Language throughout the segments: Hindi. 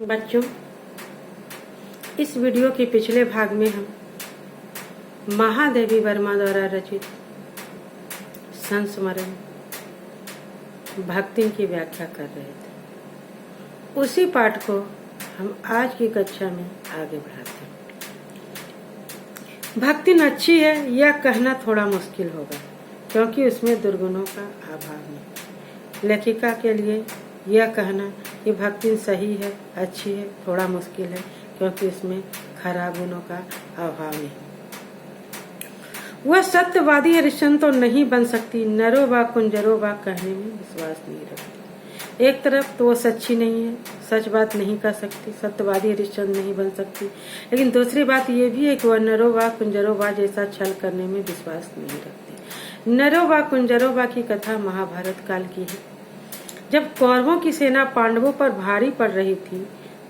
बच्चों, इस वीडियो के पिछले भाग में हम महादेवी वर्मा द्वारा रचित संस्मरण भक्ति की व्याख्या कर रहे थे। उसी पाठ को हम आज की कक्षा में आगे बढ़ाते हैं। भक्ति अच्छी है यह कहना थोड़ा मुश्किल होगा क्योंकि उसमें दुर्गुणों का अभाव है। लेखिका के लिए यह कहना कि भक्ति सही है, अच्छी है, थोड़ा मुश्किल है क्योंकि इसमें खराब गुणों का अभाव नहीं। वह सत्यवादी हरिश्चंद्र तो नहीं बन सकती, नरो बा कुंजरो बा कहने में विश्वास नहीं रखती। एक तरफ तो वो सच्ची नहीं है, सच बात नहीं कर सकती, सत्यवादी हरिश्चंद्र नहीं बन सकती, लेकिन दूसरी बात ये भी है कि वह नरो बा कुंजरो बा जैसा छल करने में विश्वास नहीं रखती। नरो बा कुंजरो बा की कथा महाभारत काल की है। जब कौरवों की सेना पांडवों पर भारी पड़ रही थी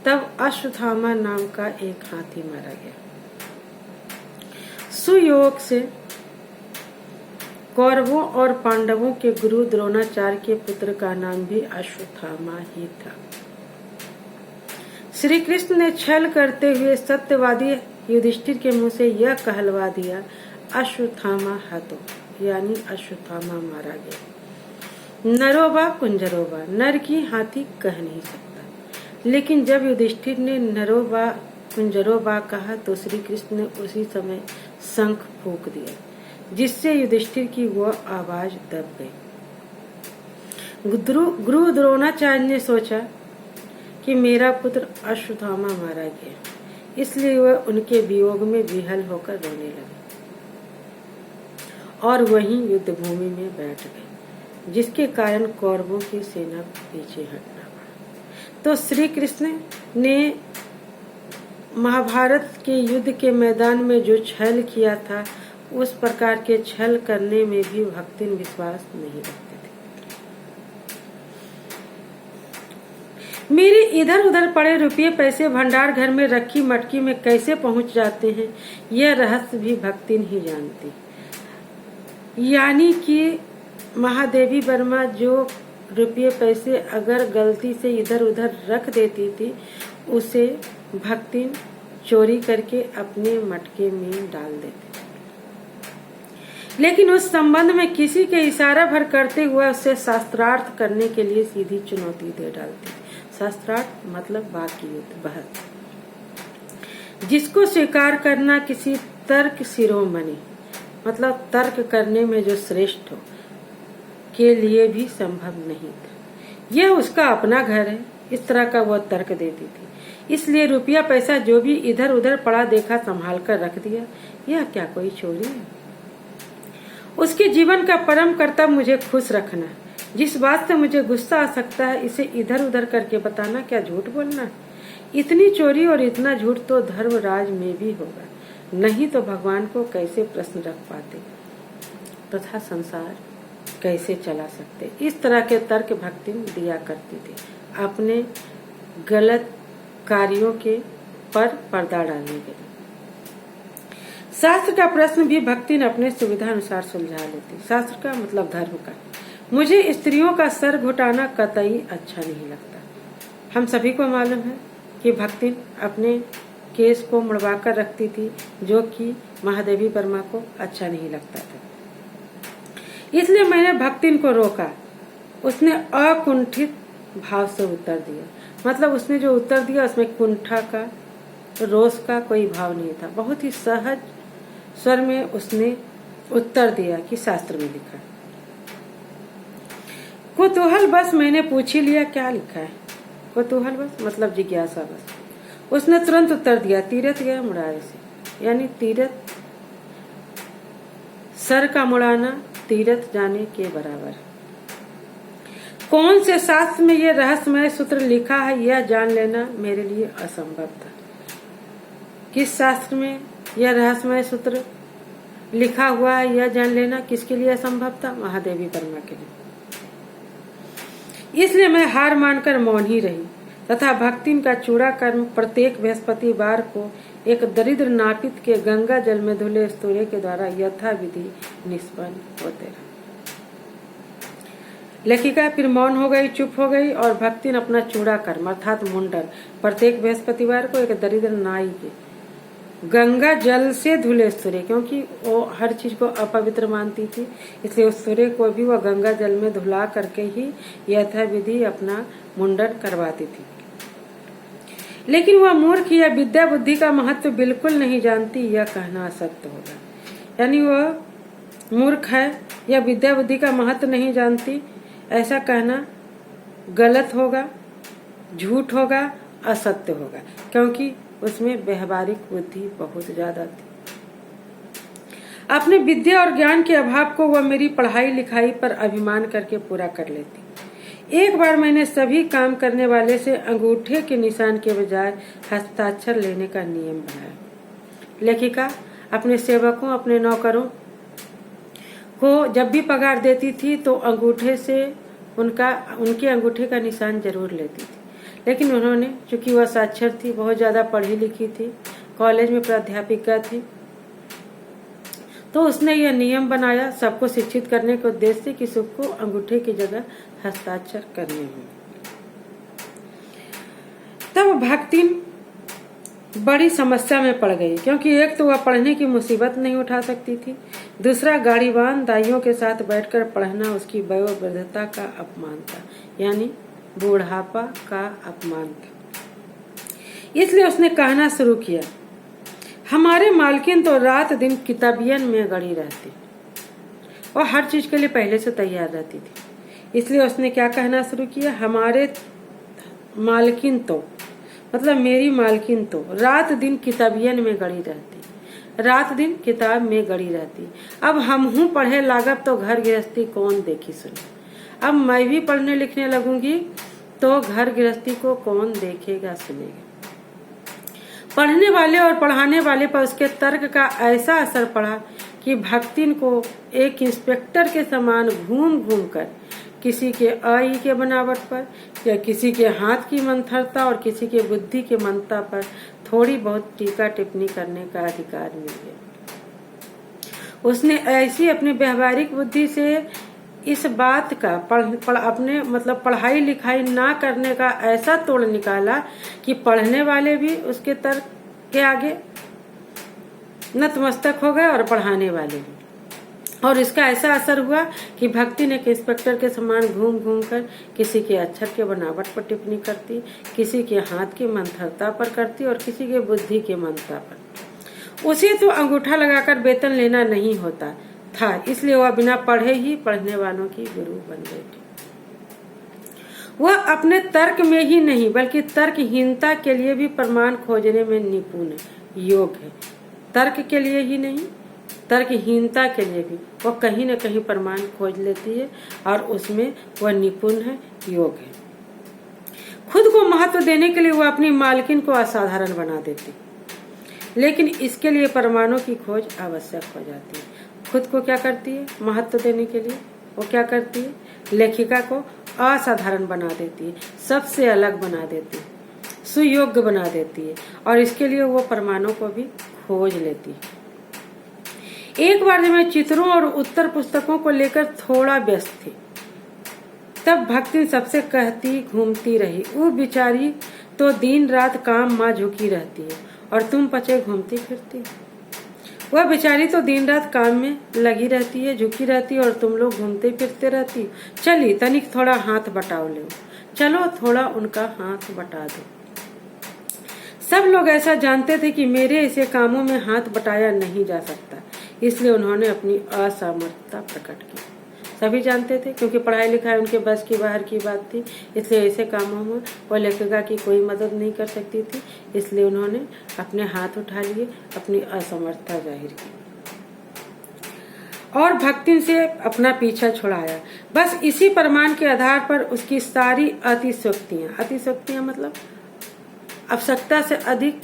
तब अश्वत्थामा नाम का एक हाथी मारा गया। सुयोग से कौरवों और पांडवों के गुरु द्रोणाचार्य के पुत्र का नाम भी अश्वत्थामा ही था। श्री कृष्ण ने छल करते हुए सत्यवादी युधिष्ठिर के मुंह से यह कहलवा दिया, अश्वत्थामा हतो, यानी अश्वत्थामा मारा गया। नरोबा कुंजरोबा, नर की हाथी कह नहीं सकता, लेकिन जब युधिष्ठिर ने नरोबा कुंजरोबा कहा तो श्री कृष्ण ने उसी समय शंख फूंक दिया, जिससे युधिष्ठिर की वह आवाज दब गई। गुरु द्रोणाचार्य ने सोचा कि मेरा पुत्र अश्वत्थामा मारा गया, इसलिए वह उनके वियोग में विहल होकर रोने लगे और वहीं युद्ध भूमि में बैठ गए, जिसके कारण कौरवों की सेना पीछे हटना पड़ा। तो श्री कृष्ण ने महाभारत के युद्ध के मैदान में जो छल किया था उस प्रकार के छल करने में भी भक्ति विश्वास नहीं रखते थे। मेरे इधर उधर पड़े रुपये पैसे भंडार घर में रखी मटकी में कैसे पहुंच जाते हैं, यह रहस्य भी भक्ति ही जानती। यानी कि महादेवी वर्मा जो रुपये पैसे अगर गलती से इधर उधर रख देती थी उसे भक्ति चोरी करके अपने मटके में डाल देती, लेकिन उस संबंध में किसी के इशारा भर करते हुए उसे शास्त्रार्थ करने के लिए सीधी चुनौती दे डालती। शास्त्रार्थ मतलब बाकी युद्ध बहस, जिसको स्वीकार करना किसी तर्क शिरोमणि मतलब तर्क करने में जो श्रेष्ठ हो के लिए भी संभव नहीं था। यह उसका अपना घर है, इस तरह का वह तर्क देती थी। इसलिए रुपया पैसा जो भी इधर उधर पड़ा देखा संभाल कर रख दिया। यह क्या कोई चोरी है? उसके जीवन का परम कर्तव्य मुझे खुश रखना। जिस बात से मुझे गुस्सा आ सकता है इसे इधर उधर करके बताना क्या झूठ बोलना? इतनी चोरी और इतना झूठ तो धर्मराज में भी होगा, नहीं तो भगवान को कैसे प्रश्न रख पाते तथा संसार कैसे चला सकते? इस तरह के तर्क भक्ति दिया करती थी अपने गलत कार्यों के पर पर्दा डालने के लिए। शास्त्र का प्रश्न भी भक्ति अपने सुविधा अनुसार सुलझा लेती। शास्त्र का मतलब धर्म का। मुझे स्त्रियों का सर घुटाना कतई अच्छा नहीं लगता। हम सभी को मालूम है कि भक्ति अपने केस को मुड़वाकर रखती थी, जो कि महादेवी वर्मा को अच्छा नहीं लगता था। इसलिए मैंने भक्तिन को रोका। उसने अकुंठित भाव से उत्तर दिया, मतलब उसने जो उत्तर दिया उसमें कुंठा का रोष का कोई भाव नहीं था। बहुत ही सहज स्वर में उसने उत्तर दिया कि शास्त्र में लिखा। कुतूहल बस मैंने पूछ ही लिया क्या लिखा है। कुतूहल बस मतलब जिज्ञासा बस। उसने तुरंत उत्तर दिया, तीरथ गया मुड़ाए से, यानी तीरथ सर का मुड़ाना तीरथ जाने के बराबर। कौन से शास्त्र में यह रहस्यमय सूत्र लिखा है यह जान लेना मेरे लिए असंभव था। किस शास्त्र में यह रहस्यमय सूत्र लिखा हुआ है यह जान लेना किसके लिए असंभव था? महादेवी वर्मा के लिए। इसलिए मैं हार मानकर मौन ही रही तथा भक्ति का चूड़ा कर्म प्रत्येक बृहस्पतिवार को एक दरिद्र नापित के गंगा जल में धुले स्तूरे के द्वारा यथाविधि निष्पन्न होते रहे। लेखिका फिर मौन हो गई, चुप हो गई और भक्तिन अपना चूड़ा कर्म अर्थात मुंडन प्रत्येक बृहस्पतिवार को एक दरिद्र नाई के गंगा जल से धुले सूर्य, क्योंकि वो हर चीज को अपवित्र मानती थी, इसलिए उस सूर्य को भी वह गंगा जल में धुला करके ही यथाविधि अपना मुंडन करवाती थी। लेकिन वह मूर्ख या विद्या बुद्धि का महत्व बिल्कुल नहीं जानती, यह कहना असत्य होगा। यानी वह मूर्ख है या विद्या बुद्धि का महत्व नहीं जानती, ऐसा कहना गलत होगा, झूठ होगा, असत्य होगा, क्योंकि उसमें व्यवहारिक बुद्धि बहुत ज्यादा थी। अपने विद्या और ज्ञान के अभाव को वह मेरी पढ़ाई लिखाई पर अभिमान करके पूरा कर लेती। एक बार मैंने सभी काम करने वाले से अंगूठे के निशान के बजाय हस्ताक्षर लेने का नियम बनाया। लेखिका अपने सेवकों, अपने नौकरों को जब भी पगार देती थी तो अंगूठे से उनके अंगूठे का निशान जरूर लेती थी। लेकिन उन्होंने, चूंकि वह साक्षर थी, बहुत ज्यादा पढ़ी लिखी थी, कॉलेज में प्राध्यापिका थी, तो उसने यह नियम बनाया सबको शिक्षित करने के उद्देश्य से कि सबको अंगूठे की जगह हस्ताक्षर करने होंगे। तब भक्तिन बड़ी समस्या में पड़ गई, क्योंकि एक तो वह पढ़ने की मुसीबत नहीं उठा सकती थी, दूसरा गाड़ीवान दाइयों के साथ बैठकर पढ़ना उसकी वयोवृद्धता का अपमान था, यानी बूढ़ापा का अपमान था। इसलिए उसने कहना शुरू किया, हमारे मालकिन तो रात दिन किताबियन में गड़ी रहती और हर चीज के लिए पहले से तैयार रहती थी। इसलिए उसने क्या कहना शुरू किया, हमारे मालकिन तो मतलब मेरी मालकिन तो रात दिन किताबियन में गड़ी रहती, रात दिन किताब में गड़ी रहती। अब हम हूँ पढ़े लागब तो घर गृहस्थी कौन देखी सुने। अब मैं भी पढ़ने लिखने लगूंगी तो घर गृहस्थी को कौन देखेगा सुनेगा। पढ़ने वाले और पढ़ाने वाले पर उसके तर्क का ऐसा असर पड़ा कि भक्तिन को एक इंस्पेक्टर के समान घूम घूम कर किसी के आई के बनावट पर या किसी के हाथ की मंथरता और किसी के बुद्धि के मंदता पर थोड़ी बहुत टीका टिप्पणी करने का अधिकार मिल गया। उसने ऐसी अपनी व्यवहारिक बुद्धि से इस बात का अपने मतलब पढ़ाई लिखाई ना करने का ऐसा तोड़ निकाला कि पढ़ने वाले भी उसके तर्क के आगे नतमस्तक हो गए और पढ़ाने वाले भी। और इसका ऐसा असर हुआ कि भक्ति ने इंस्पेक्टर के समान घूम घूम कर किसी के अक्षर के बनावट पर टिप्पणी करती, किसी के हाथ की मंथरता पर करती और किसी के बुद्धि के मंदता पर। उसे तो अंगूठा लगाकर वेतन लेना नहीं होता था, इसलिए वह बिना पढ़े ही पढ़ने वालों की गुरु बन बैठी। वह अपने तर्क में ही नहीं बल्कि तर्कहीनता के लिए भी प्रमाण खोजने में निपुण योग्य है। तर्क के लिए ही नहीं, तर्कहीनता के लिए भी वह कहीं न कहीं प्रमाण खोज लेती है और उसमें वह निपुण है, योग्य है। खुद को महत्व देने के लिए वह अपनी मालकिन को असाधारण बना देती, लेकिन इसके लिए प्रमाणों की खोज आवश्यक हो जाती है। खुद को क्या करती है, महत्व देने के लिए वो क्या करती है, लेखिका को असाधारण बना देती है, सबसे अलग बना देती है, सुयोग्य बना देती है और इसके लिए वो प्रमाणों को भी खोज लेती है। एक बार जब मैं चित्रों और उत्तर पुस्तकों को लेकर थोड़ा व्यस्त थी, तब भक्ति सबसे कहती घूमती रही, वो बिचारी तो दिन रात काम माँ झुकी रहती है और तुम पचे घूमती फिरती। वह बेचारी तो दिन रात काम में लगी रहती है, झुकी रहती है और तुम लोग घूमते फिरते रहती। चली तनिक थोड़ा हाथ बटाओ ले, चलो थोड़ा उनका हाथ बटा दो। सब लोग ऐसा जानते थे कि मेरे ऐसे कामों में हाथ बटाया नहीं जा सकता, इसलिए उन्होंने अपनी असमर्थता प्रकट की। सभी जानते थे, क्योंकि पढ़ाई लिखाई उनके बस की बाहर की बात थी, इसलिए ऐसे कामों में वह लेखिका की कोई मदद नहीं कर सकती थी, इसलिए उन्होंने अपने हाथ उठा लिए, अपनी असमर्थता जाहिर की और भक्ति से अपना पीछा छुड़ाया। बस इसी प्रमाण के आधार पर उसकी सारी अतिशयोक्तियां मतलब आवश्यकता से अधिक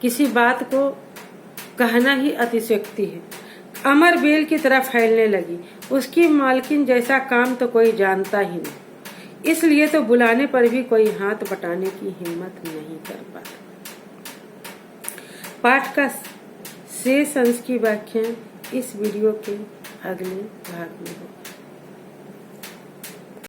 किसी बात को कहना ही अतिशयोक्ति है, अमर बेल की तरह फैलने लगी। उसकी मालकिन जैसा काम तो कोई जानता ही नहीं, इसलिए तो बुलाने पर भी कोई हाथ बटाने की हिम्मत नहीं कर पाता। पाठ का शेष अंश की व्याख्या इस वीडियो के अगले भाग में होगी।